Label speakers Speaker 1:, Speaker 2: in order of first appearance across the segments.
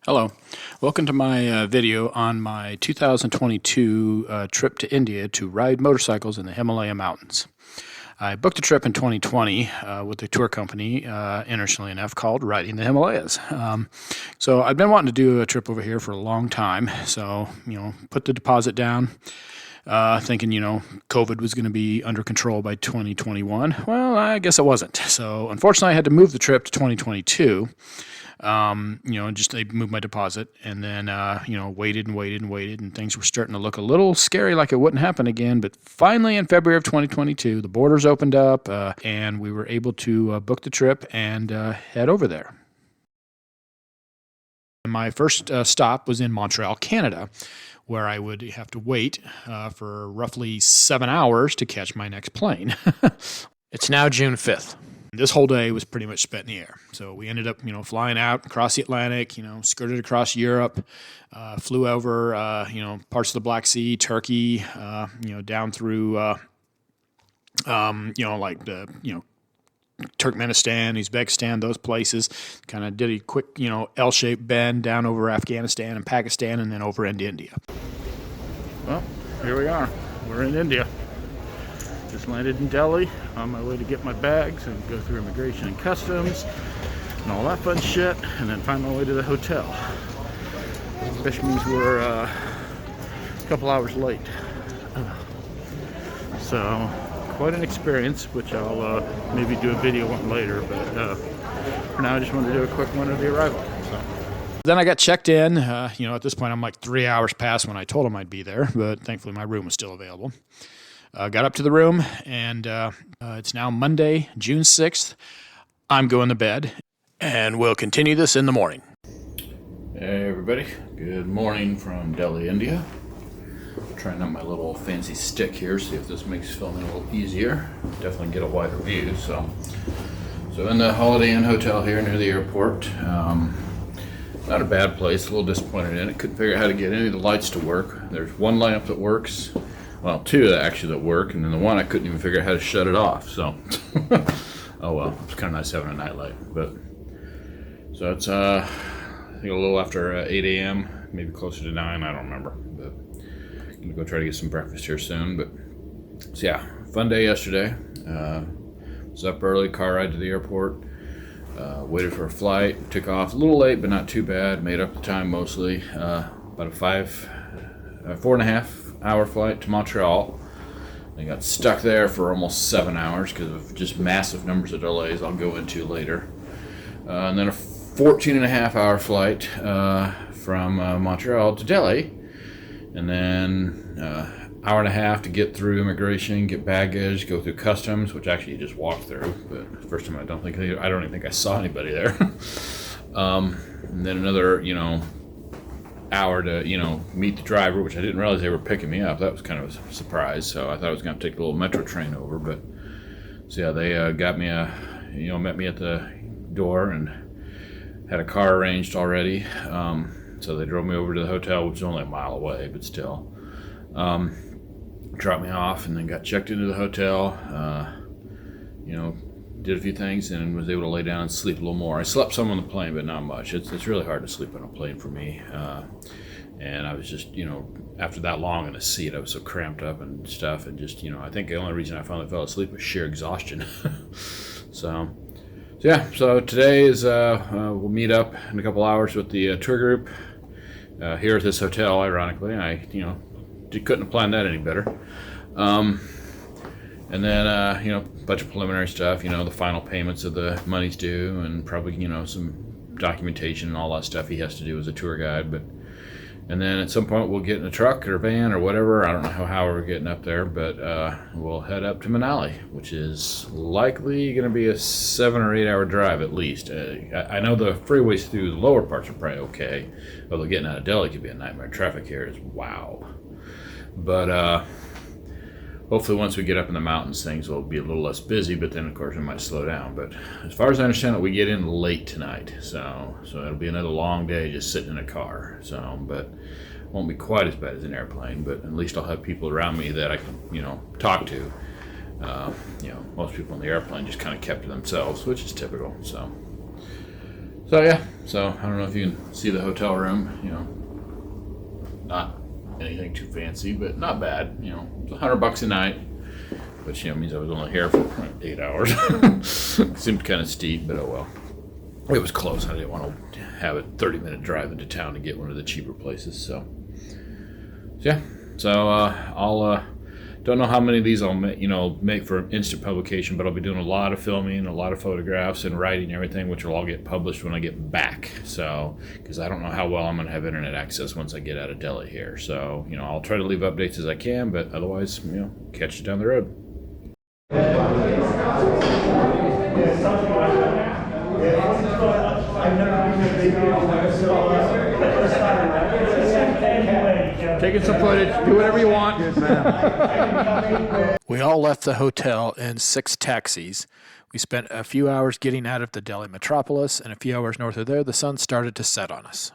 Speaker 1: Hello, welcome to my video on my 2022 trip to India to ride motorcycles in the Himalaya mountains. I booked a trip in 2020 with a tour company, interestingly enough, called Riding the Himalayas. So I've been wanting to do a trip over here for a long time, so, put the deposit down. Thinking, COVID was going to be under control by 2021. Well, I guess it wasn't. So unfortunately, I had to move the trip to 2022. Just they moved my deposit and then, waited and waited and waited, and things were starting to look a little scary, like it wouldn't happen again. But finally, in February of 2022, the borders opened up, and we were able to book the trip and head over there. My first stop was in Montreal, Canada, where I would have to wait for roughly 7 hours to catch my next plane. It's now June 5th. This whole day was pretty much spent in the air. So we ended up, flying out across the Atlantic, skirted across Europe, flew over, parts of the Black Sea, Turkey, down through, Turkmenistan, Uzbekistan, those places. Kind of did a quick, L-shaped bend down over Afghanistan and Pakistan and then over into India. Well, here we are. We're in India. Just landed in Delhi on my way to get my bags and go through immigration and customs and all that fun shit, and then find my way to the hotel. Which means we're a couple hours late. So, quite an experience, which I'll maybe do a video on later, but for now I just wanted to do a quick one of the arrival. So. Then I got checked in. At this point I'm like 3 hours past when I told them I'd be there, but thankfully my room was still available. Got up to the room, and it's now Monday, June 6th. I'm going to bed, and we'll continue this in the morning. Hey everybody, good morning from Delhi, India. I'm trying out my little fancy stick here, see if this makes filming a little easier. Definitely get a wider view. So in the Holiday Inn Hotel here near the airport. Not a bad place, a little disappointed in it. Couldn't figure out how to get any of the lights to work. There's one lamp that works. Well, two actually that work, and then the one I couldn't even figure out how to shut it off. So, oh well, it's kind of nice having a night light. But so it's I think a little after 8 a.m., maybe closer to 9. I don't remember. But I'm gonna go try to get some breakfast here soon. But so yeah, fun day yesterday. Was up early, car ride to the airport. Waited for a flight. Took off a little late, but not too bad. Made up the time mostly. About a 4.5 hour flight to Montreal. I got stuck there for almost 7 hours because of just massive numbers of delays I'll go into later. And then a 14.5 hour flight from Montreal to Delhi. And then hour and a half to get through immigration, get baggage, go through customs, which actually you just walked through. But first time I don't even think I saw anybody there. And then another, hour to meet the driver, which I didn't realize they were picking me up. That was kind of a surprise. So I thought I was going to take a little metro train over, but so yeah, they got me met me at the door and had a car arranged already. So they drove me over to the hotel, which is only a mile away, but still dropped me off, and then got checked into the hotel. Did a few things and was able to lay down and sleep a little more. I slept some on the plane, but not much. It's really hard to sleep on a plane for me. And I was just, after that long in a seat, I was so cramped up and stuff. And just, I think the only reason I finally fell asleep was sheer exhaustion. So today is, we'll meet up in a couple hours with the tour group here at this hotel, ironically. I, couldn't have planned that any better. And then, a bunch of preliminary stuff, the final payments of the money's due, and probably, some documentation and all that stuff he has to do as a tour guide. And then at some point we'll get in a truck or a van or whatever. I don't know how we're getting up there, but we'll head up to Manali, which is likely going to be a 7 or 8 hour drive at least. I know the freeways through the lower parts are probably okay, although getting out of Delhi could be a nightmare. Traffic here is wow. But hopefully once we get up in the mountains, things will be a little less busy, but then of course it might slow down. But as far as I understand it, we get in late tonight. So it'll be another long day just sitting in a car. But won't be quite as bad as an airplane, but at least I'll have people around me that I can, talk to. Most people on the airplane just kind of kept to themselves, which is typical. So So yeah, so I don't know if you can see the hotel room, you know, not anything too fancy, but not bad, you know. It's $100 a night, which, you know, means I was only here for 8 hours. Seemed kind of steep, but oh well. It was close. I didn't want to have a 30-minute drive into town to get one of the cheaper places. So yeah. So I'll don't know how many of these I'll make for instant publication, but I'll be doing a lot of filming, a lot of photographs, and writing everything, which will all get published when I get back. So because I don't know how well I'm going to have internet access once I get out of Delhi here. So you know, I'll try to leave updates as I can, but otherwise, you know, catch you down the road. Taking some footage, do whatever you want. We all left the hotel in 6 taxis. We spent a few hours getting out of the Delhi metropolis, and a few hours north of there, the sun started to set on us.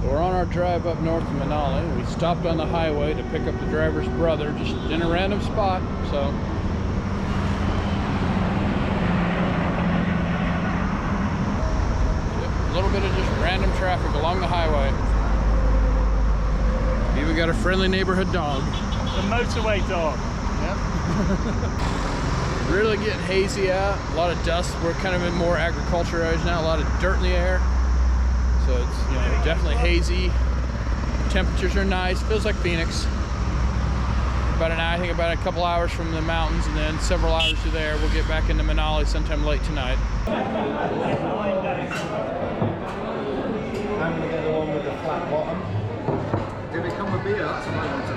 Speaker 1: We're on our drive up north to Manali. We stopped on the highway to pick up the driver's brother, just in a random spot. So a little bit of just random traffic along the highway. Even got a friendly neighborhood dog.
Speaker 2: The motorway dog.
Speaker 1: Yep. Really getting hazy out. A lot of dust. We're kind of in more agriculture areas now. A lot of dirt in the air. So it's, you know, definitely hazy. Temperatures are nice. Feels like Phoenix. About an hour, I think about a couple hours from the mountains, and then several hours to there. We'll get back into Manali sometime late tonight.
Speaker 3: I'm gonna get the one with the flat bottom. Did it come with beer? That's what I want to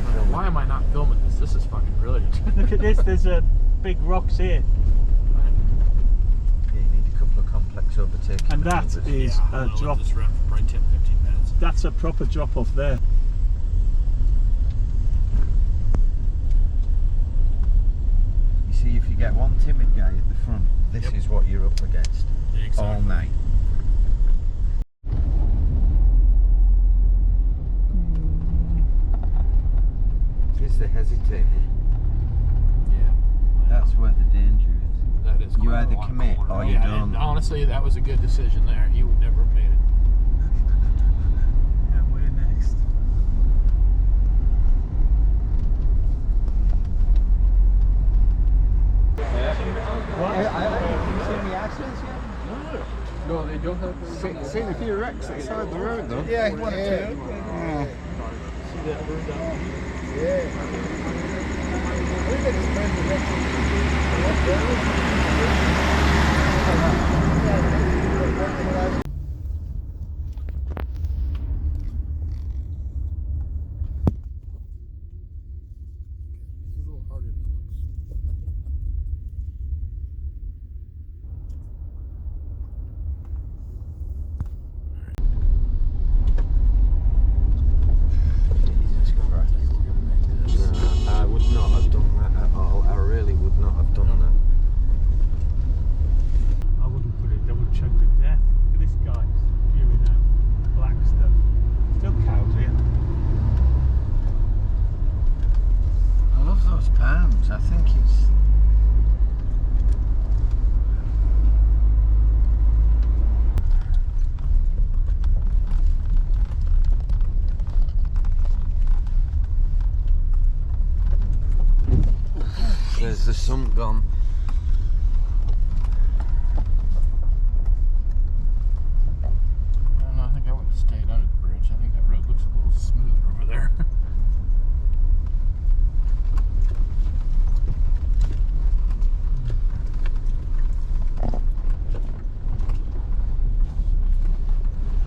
Speaker 3: know.
Speaker 1: Why am I not filming this? This is fucking brilliant.
Speaker 2: Look at this, there's big rocks here.
Speaker 3: Complex overtaking.
Speaker 2: And that is a drop.
Speaker 1: This run for probably 10-15 minutes.
Speaker 2: That's a proper drop off there.
Speaker 3: You see, if you get one timid guy at the front, this is what you're up against all night. It's the hesitating.
Speaker 1: Yeah.
Speaker 3: That's where the danger is.
Speaker 1: That is
Speaker 3: You either commit or you don't.
Speaker 1: Honestly, that was a good decision there. You would never have made it.
Speaker 2: And we're next. What?
Speaker 3: Have you seen the accidents yet?
Speaker 1: No, they don't have.
Speaker 3: Seen a few wrecks outside the road though. Yeah, one or two.
Speaker 2: See that bird down?
Speaker 3: I would not have done that at all. I really would not have done that.
Speaker 2: I wouldn't put it, they would choke to death. Look at this guy, spewing out black stuff. Still cows here.
Speaker 3: I love those palms. I think it's... There's the sun gone.
Speaker 1: I don't know. I think I would have stayed under the bridge. I think that road looks a little smoother over there.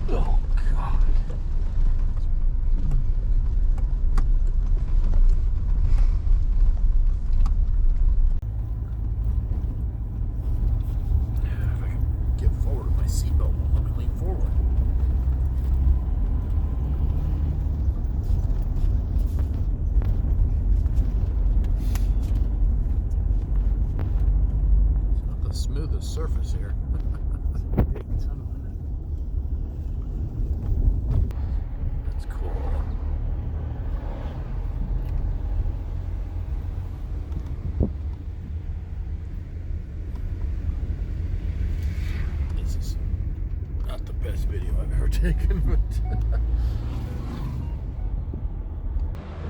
Speaker 3: Oh God.
Speaker 1: the smoothest surface here.
Speaker 2: Big tunnel, isn't
Speaker 1: That's cool. This is not the best video I've ever taken, but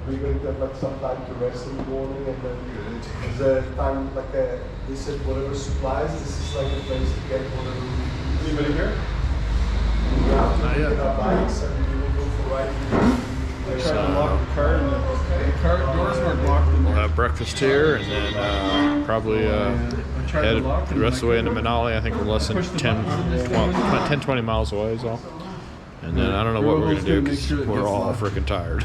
Speaker 4: We're going to have like some time to rest in the morning, and then is there time like they said whatever supplies. This is like a place to get whatever. Anybody here? Yeah,
Speaker 1: Not yet.
Speaker 4: Get our bikes and we will go for riding.
Speaker 5: I tried to lock the car and the car doors weren't locked in
Speaker 1: we'll
Speaker 5: there.
Speaker 1: have breakfast here, and then probably head the rest of the way into Manali. I think we're less than 10-20 miles away is all. And then I don't know what we're going to do because we're all freaking tired.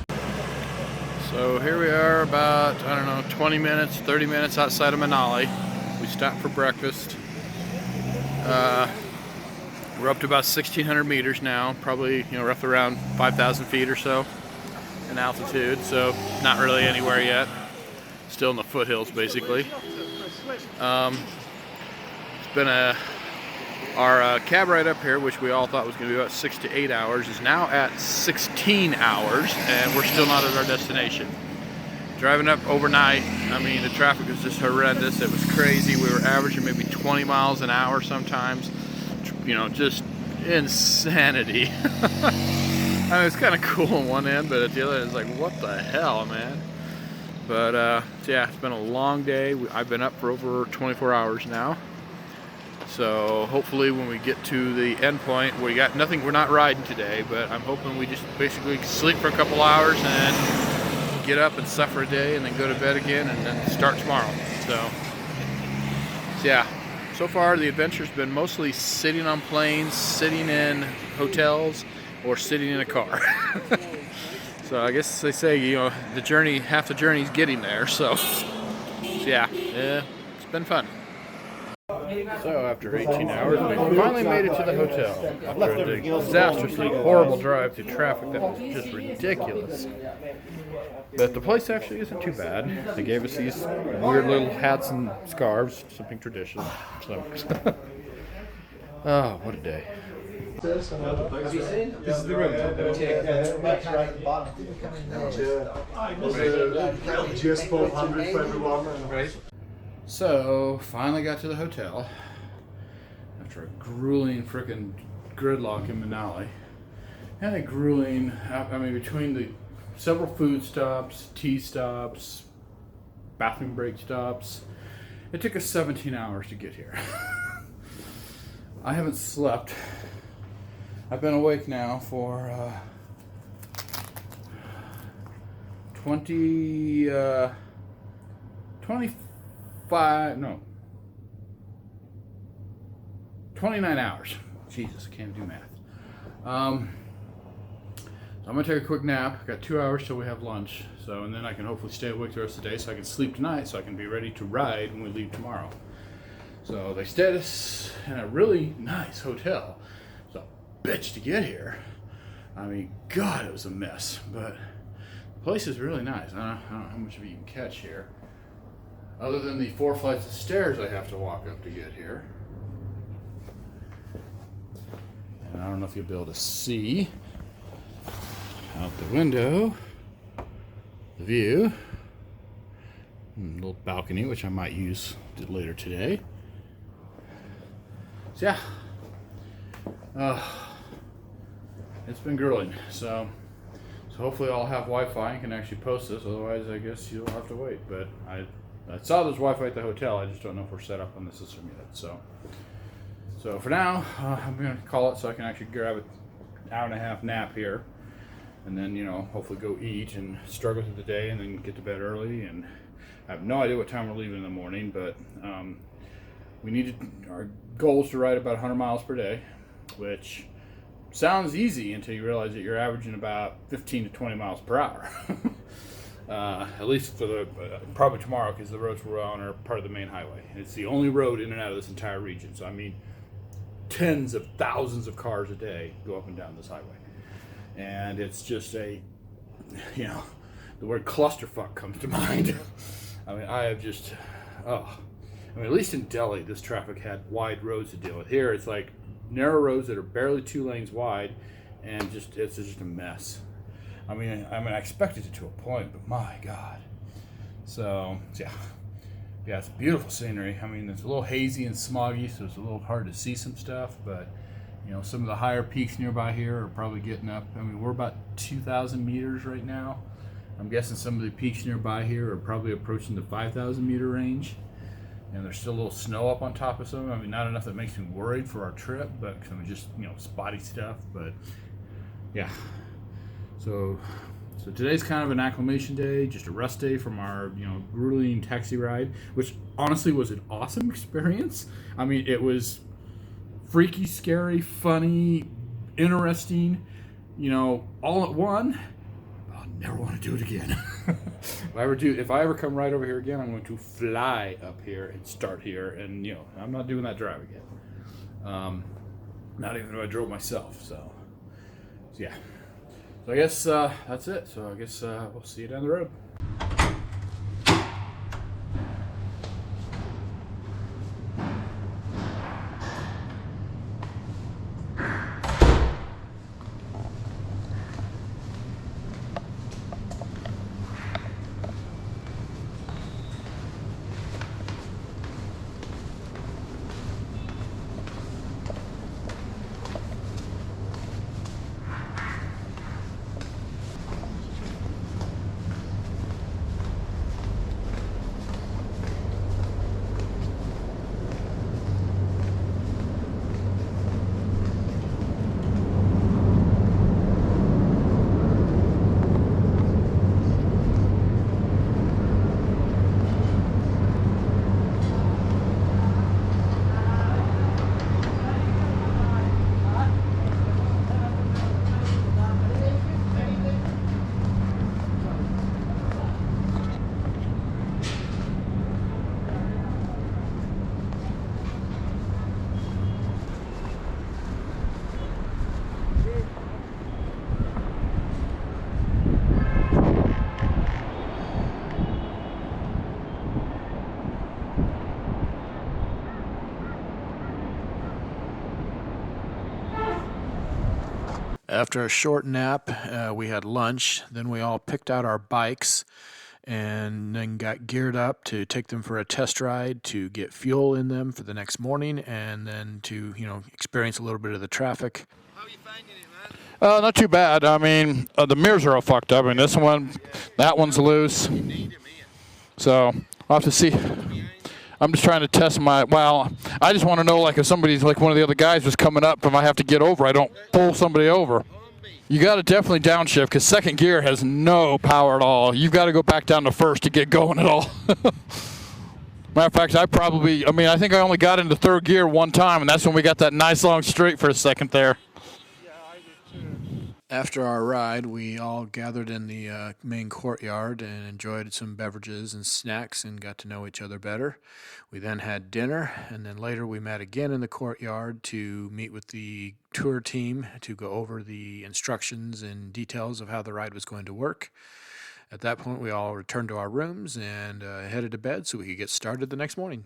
Speaker 1: So here we are about, I don't know, 20 minutes, 30 minutes outside of Manali. We stopped for breakfast. We're up to about 1,600 meters now, probably, you know, roughly around 5,000 feet or so in altitude, so not really anywhere yet. Still in the foothills, basically. It's been our cab ride up here, which we all thought was going to be about 6 to 8 hours, is now at 16 hours, and we're still not at our destination. Driving up overnight, I mean, the traffic was just horrendous. It was crazy. We were averaging maybe 20 miles an hour sometimes. You know, just insanity. I mean, it's kind of cool on one end, but at the other end, it's like, what the hell, man? But, so yeah, it's been a long day. I've been up for over 24 hours now. So hopefully when we get to the end point, we got nothing, we're not riding today, but I'm hoping we just basically sleep for a couple hours and then get up and suffer a day and then go to bed again and then start tomorrow. So yeah, so far the adventure's been mostly sitting on planes, sitting in hotels, or sitting in a car. So I guess they say, you know, the journey, half the journey is getting there. So yeah, it's been fun. So after 18 hours, we finally made it to the hotel after a disastrously horrible drive through traffic that was just ridiculous. But the place actually isn't too bad. They gave us these weird little hats and scarves, something traditional. So, oh, what a day.
Speaker 4: This is the road. GS 400 for everyone. Right.
Speaker 1: So, finally got to the hotel after a grueling frickin' gridlock in Manali. And a grueling, I mean, between the several food stops, tea stops, bathroom break stops, it took us 17 hours to get here. I haven't slept. I've been awake now for 29 hours. Jesus, I can't do math. So I'm gonna take a quick nap. Got 2 hours till we have lunch. So, and then I can hopefully stay awake the rest of the day so I can sleep tonight so I can be ready to ride when we leave tomorrow. So they stayed us in a really nice hotel. It's a bitch to get here. I mean, God, it was a mess, but the place is really nice. I don't know how much of it you can catch here. Other than the 4 flights of stairs I have to walk up to get here. And I don't know if you'll be able to see out the window the view. A little balcony, which I might use later today. So yeah, it's been grueling. So hopefully I'll have Wi-Fi and can actually post this. Otherwise, I guess you'll have to wait. But I saw there's Wi-Fi at the hotel. I just don't know if we're set up on the system yet. So for now, I'm gonna call it so I can actually grab an hour-and-a-half nap here, and then, you know, hopefully go eat and struggle through the day, and then get to bed early. And I have no idea what time we're leaving in the morning, but our goal is to ride about 100 miles per day, which sounds easy until you realize that you're averaging about 15 to 20 miles per hour. At least for the probably tomorrow, because the roads we're on are part of the main highway. It's the only road in and out of this entire region. So I mean, tens of thousands of cars a day go up and down this highway, and it's just the word clusterfuck comes to mind. I mean, I have just, I mean, at least in Delhi, this traffic had wide roads to deal with. Here, it's like narrow roads that are barely 2 lanes wide, and it's just a mess. I mean, I expected it to a point, but my God. So yeah, it's beautiful scenery. I mean, it's a little hazy and smoggy, so it's a little hard to see some stuff, but you know, some of the higher peaks nearby here are probably getting up. I mean, we're about 2,000 meters right now. I'm guessing some of the peaks nearby here are probably approaching the 5,000 meter range. And there's still a little snow up on top of some of them. I mean, not enough that makes me worried for our trip, but some just, you know, spotty stuff. But yeah. So today's kind of an acclimation day, just a rest day from our, you know, grueling taxi ride, which honestly was an awesome experience. I mean, it was freaky, scary, funny, interesting, you know, all at one. I'll never want to do it again. If I ever come right over here again, I'm going to fly up here and start here, and you know, I'm not doing that drive again. Not even if I drove myself. So yeah. So I guess that's it. So I guess we'll see you down the road. After a short nap, we had lunch. Then we all picked out our bikes and then got geared up to take them for a test ride, to get fuel in them for the next morning, and then to, you know, experience a little bit of the traffic.
Speaker 3: How are you finding it, man?
Speaker 5: Not too bad. I mean, the mirrors are all fucked up. I mean, this one, that one's loose. So I'll have to see. I'm just trying to test I just want to know, like, if somebody's, like, one of the other guys was coming up, if I have to get over, I don't pull somebody over. You got to definitely downshift, because second gear has no power at all. You've got to go back down to first to get going at all. Matter of fact, I think I only got into third gear one time, and that's when we got that nice long straight for a second there. After our ride, we all gathered in the main courtyard and enjoyed some beverages and snacks and got to know each other better. We then had dinner, and then later we met again in the courtyard to meet with the tour team to go over the instructions and details of how the ride was going to work. At that point, we all returned to our rooms and headed to bed so we could get started the next morning.